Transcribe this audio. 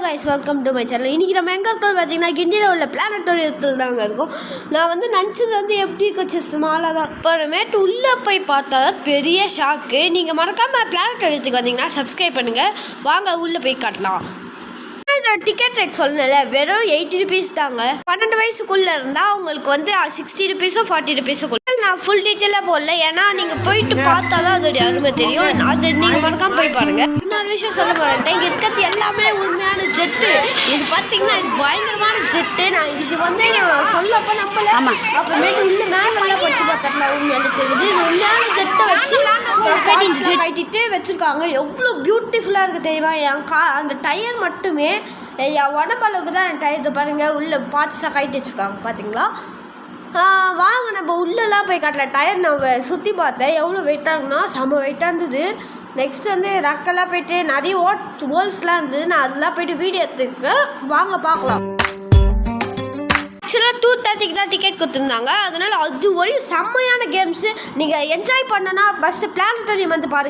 Guys, welcome to my channel. இன்றைக்கி நம்ம எங்கே இருக்கோம் பார்த்தீங்கன்னா, கிண்டியில் உள்ள பிளானட்டோரியத்தில் தாங்க இருக்கும். நான் நினச்சது எப்படி இருக்கும், ஸ்மாலாக தான். அப்புறமேட்டு உள்ளே போய் பார்த்தா தான் பெரிய ஷாக்கு. நீங்கள் மறக்காமல் பிளானட்டோரியத்துக்கு வந்தீங்கன்னா சப்ஸ்கிரைப் பண்ணுங்கள். வாங்க உள்ளே போய் காட்டலாம். இதோட டிக்கெட் ரேட் சொல்லல, வெறும் 80 rupees தாங்க. 12 வயசுக்குள்ளே இருந்தால் உங்களுக்கு 60 rupees 40 rupees. நான் ஃபுல் டீட்டெயிலாக போடல, ஏன்னா நீங்கள் போயிட்டு பார்த்தா தான் அதோடைய அருமை தெரியும். அது நீங்கள் மறக்காமல் போய் பாருங்கள். இன்னொரு விஷயம் சொல்ல போகிறேன், இங்கே இருக்கிறது எல்லாமே உண்மையான ஜெட்டு. இது பார்த்தீங்கன்னா இது பயங்கரமான ஜெட்டு. நான் இது நான் சொல்லப்போ நம்பல. அப்புறமேட்டு உள்ள மேலெல்லாம் படிச்சு பார்த்தா உண்மையான தெரியுது. இது உண்மையான ஜெட்டை வச்சு கட்டிட்டு வச்சுருக்காங்க. எவ்வளோ பியூட்டிஃபுல்லாக இருக்குது தெரியுமா? அந்த டயர் மட்டுமே என் உடம்பளவுக்கு தான் என் டயர். பாருங்கள், உள்ள பார்ட்ஸ்லாம் கட்டி வச்சுருக்காங்க பார்த்தீங்களா? வாங்க நம்ம உள்ளெல்லாம் போய் காட்டல. டயர் நம்ம சுற்றி பார்த்தேன், எவ்வளோ வெயிட்டாக இருக்குன்னா செம்ம வெயிட்டாக இருந்தது. நெக்ஸ்ட் ரக்கெல்லாம் போய்ட்டு நிறைய ஹோல்ஸ்லாம் இருந்தது. நான் அதெல்லாம் போய்ட்டு வீடியோ எடுத்துக்கிறேன், வாங்க பார்க்கலாம். ஆக்சுவலாக 2:30 தான் டிக்கெட் கொடுத்துருந்தாங்க. அதனால் அது ஒரு செம்மையான கேம்ஸு. நீங்கள் என்ஜாய் பண்ணனா ஃபஸ்ட்டு பிளானட்டோரியம் பாருங்கள்.